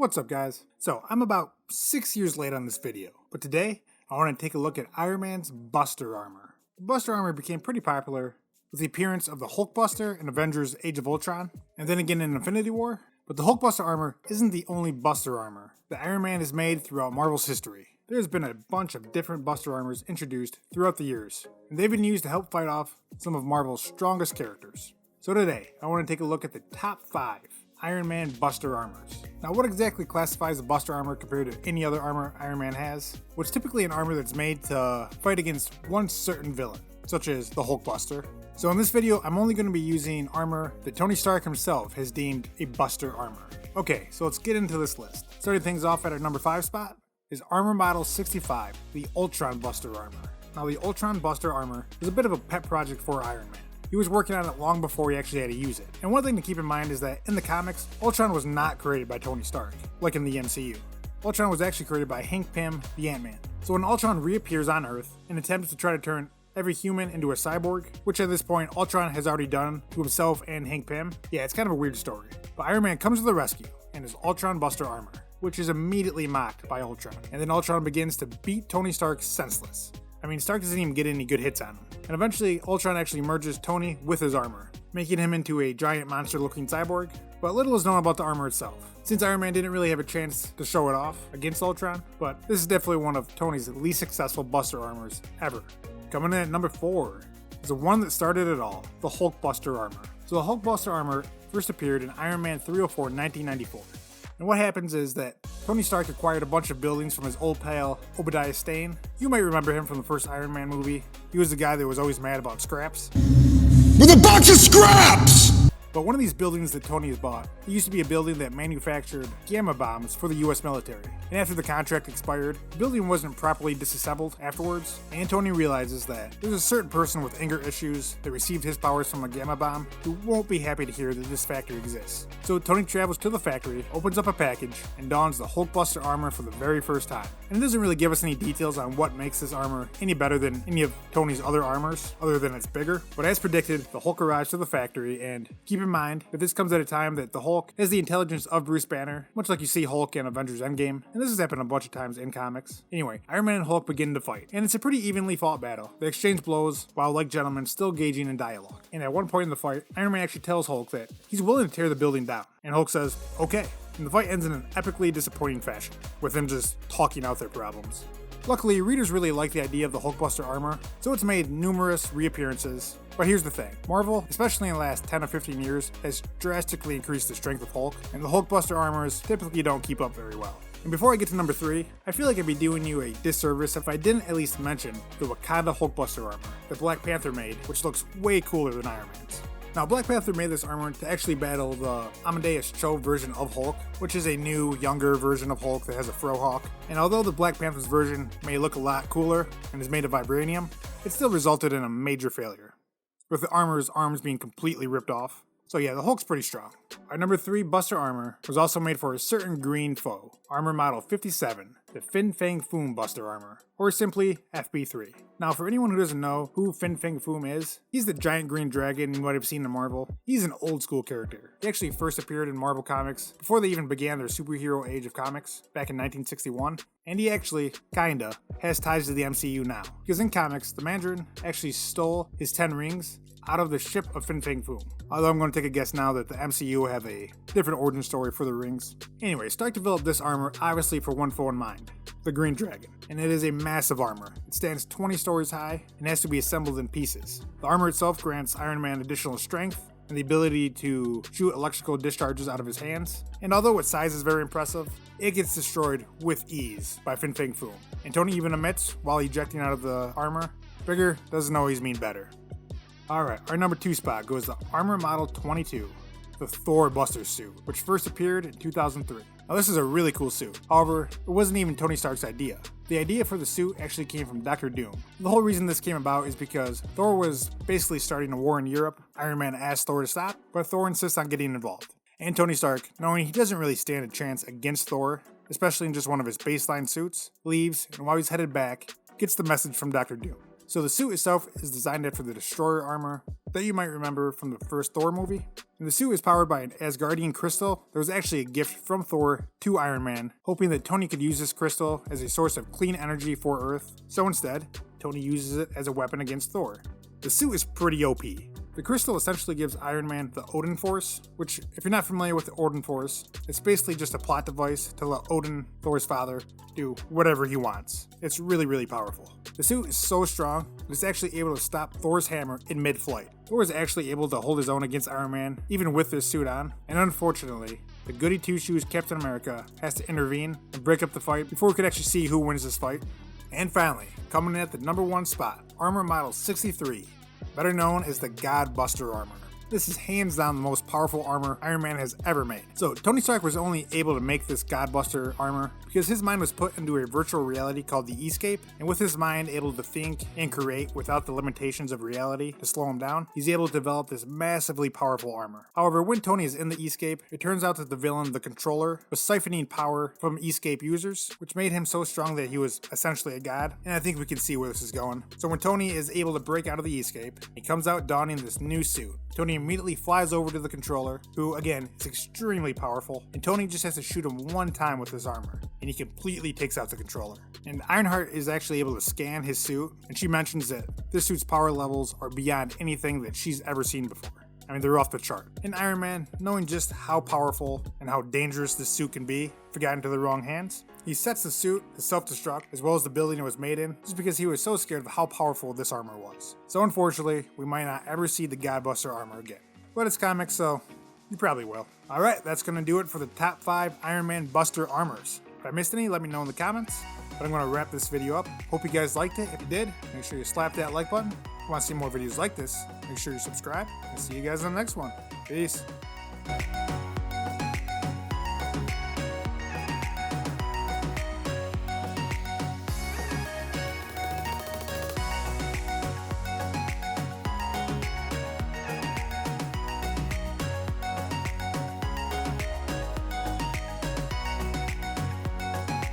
What's up guys? So I'm about 6 years late on this video, but today I want to take a look at Iron Man's Buster armor. The Buster armor became pretty popular with the appearance of the Hulkbuster in Avengers Age of Ultron, and then again in Infinity War. But the Hulkbuster armor isn't the only Buster armor that Iron Man has made throughout Marvel's history. There's been a bunch of different Buster armors introduced throughout the years, and they've been used to help fight off some of Marvel's strongest characters. So today, I want to take a look at the top 5 Iron Man Buster armors. Now, what exactly classifies a Buster armor compared to any other armor Iron Man has? Well, it's typically an armor that's made to fight against one certain villain, such as the Hulkbuster. So in this video, I'm only going to be using armor that Tony Stark himself has deemed a Buster armor. Okay, so let's get into this list. Starting things off at our number 5 spot is Armor Model 65, the Ultron Buster armor. Now, the Ultron Buster armor is a bit of a pet project for Iron Man. He was working on it long before he actually had to use it. And one thing to keep in mind is that in the comics, Ultron was not created by Tony Stark, like in the MCU. Ultron was actually created by Hank Pym, the Ant-Man. So when Ultron reappears on Earth and attempts to try to turn every human into a cyborg, which at this point Ultron has already done to himself and Hank Pym, yeah, it's kind of a weird story. But Iron Man comes to the rescue and his Ultron Buster armor, which is immediately mocked by Ultron. And then Ultron begins to beat Tony Stark senseless. I mean, Stark doesn't even get any good hits on him. And eventually, Ultron actually merges Tony with his armor, making him into a giant monster-looking cyborg. But little is known about the armor itself, since Iron Man didn't really have a chance to show it off against Ultron. But this is definitely one of Tony's least successful Buster armors ever. Coming in at number 4 is the one that started it all, the Hulkbuster armor. So the Hulkbuster armor first appeared in Iron Man 304 in 1994. And what happens is that Tony Stark acquired a bunch of buildings from his old pal, Obadiah Stane. You might remember him from the first Iron Man movie. He was the guy that was always mad about scraps. With a box of scraps! But one of these buildings that Tony has bought, it used to be a building that manufactured gamma bombs for the US military. And after the contract expired, the building wasn't properly disassembled afterwards, and Tony realizes that there's a certain person with anger issues that received his powers from a gamma bomb who won't be happy to hear that this factory exists. So Tony travels to the factory, opens up a package, and dons the Hulkbuster armor for the very first time. And it doesn't really give us any details on what makes this armor any better than any of Tony's other armors, other than it's bigger. But as predicted, the Hulk arrives to the factory, and keep in mind that this comes at a time that the Hulk has the intelligence of Bruce Banner, much like you see Hulk in Avengers Endgame, and this has happened a bunch of times in comics. Anyway, Iron Man and Hulk begin to fight, and it's a pretty evenly fought battle. They exchange blows, while like gentlemen still engaging in dialogue. And at one point in the fight, Iron Man actually tells Hulk that he's willing to tear the building down, and Hulk says, okay. And the fight ends in an epically disappointing fashion, with them just talking out their problems. Luckily, readers really like the idea of the Hulkbuster armor, so it's made numerous reappearances. But here's the thing, Marvel, especially in the last 10 or 15 years, has drastically increased the strength of Hulk, and the Hulkbuster armors typically don't keep up very well. And before I get to number 3, I feel like I'd be doing you a disservice if I didn't at least mention the Wakanda Hulkbuster armor that Black Panther made, which looks way cooler than Iron Man's. Now, Black Panther made this armor to actually battle the Amadeus Cho version of Hulk, which is a new, younger version of Hulk that has a frohawk. And although the Black Panther's version may look a lot cooler and is made of vibranium, it still resulted in a major failure, with the armor's arms being completely ripped off. So yeah, the Hulk's pretty strong. Our number 3 Buster armor was also made for a certain green foe, Armor Model 57, the Fang Fu Buster armor, or simply FB3. Now, for anyone who doesn't know who Fang Fu is, he's the giant green dragon you might have seen in Marvel. He's an old school character. He actually first appeared in Marvel Comics before they even began their superhero age of comics back in 1961. And he actually, kinda, has ties to the MCU now. Because in comics, the Mandarin actually stole his 10 rings out of the ship of Fang Fu. Although I'm going to take a guess now that the MCU have a different origin story for the rings. Anyway, Stark developed this armor obviously for one foe in mind, the Green Dragon. And it is a massive armor. It stands 20 stories high and has to be assembled in pieces. The armor itself grants Iron Man additional strength and the ability to shoot electrical discharges out of his hands. And although its size is very impressive, it gets destroyed with ease by Fang Fu. And Tony even admits, while ejecting out of the armor, bigger doesn't always mean better. Alright, our number 2 spot goes to Armor Model 22, the Thor Buster suit, which first appeared in 2003. Now this is a really cool suit, however, it wasn't even Tony Stark's idea. The idea for the suit actually came from Dr. Doom. The whole reason this came about is because Thor was basically starting a war in Europe. Iron Man asked Thor to stop, but Thor insists on getting involved. And Tony Stark, knowing he doesn't really stand a chance against Thor, especially in just one of his baseline suits, leaves, and while he's headed back, gets the message from Dr. Doom. So the suit itself is designed after the Destroyer armor, that you might remember from the first Thor movie. And the suit is powered by an Asgardian crystal that was actually a gift from Thor to Iron Man, hoping that Tony could use this crystal as a source of clean energy for Earth. So instead, Tony uses it as a weapon against Thor. The suit is pretty OP. The crystal essentially gives Iron Man the Odin Force, which, if you're not familiar with the Odin Force, it's basically just a plot device to let Odin, Thor's father, do whatever he wants. It's really, really powerful. The suit is so strong that it's actually able to stop Thor's hammer in mid-flight. Thor is actually able to hold his own against Iron Man, even with this suit on, and unfortunately, the goody two-shoes Captain America has to intervene and break up the fight before we could actually see who wins this fight. And finally, coming in at the number 1 spot, Armor Model 63, better known as the Hulkbuster armor. This is hands down the most powerful armor Iron Man has ever made. So Tony Stark was only able to make this Hulkbuster armor because his mind was put into a virtual reality called the Escape, and with his mind able to think and create without the limitations of reality to slow him down, he's able to develop this massively powerful armor. However, when Tony is in the Escape, it turns out that the villain, the Controller, was siphoning power from Escape users, which made him so strong that he was essentially a god, and I think we can see where this is going. So when Tony is able to break out of the Escape, he comes out donning this new suit. Tony immediately flies over to the Controller, who again is extremely powerful, and Tony just has to shoot him one time with his armor, and he completely takes out the Controller. And Ironheart is actually able to scan his suit, and she mentions that this suit's power levels are beyond anything that she's ever seen before. I mean, they're off the chart. And Iron Man, knowing just how powerful and how dangerous this suit can be if it got into the wrong hands, he sets the suit to self-destruct as well as the building it was made in, just because he was so scared of how powerful this armor was. So unfortunately, we might not ever see the Hulkbuster armor again. But it's comics, so you probably will. Alright, that's going to do it for the top 5 Iron Man Buster armors. If I missed any, let me know in the comments. But I'm going to wrap this video up. Hope you guys liked it. If you did, make sure you slap that like button. If you want to see more videos like this, make sure you subscribe. And see you guys in the next one. Peace.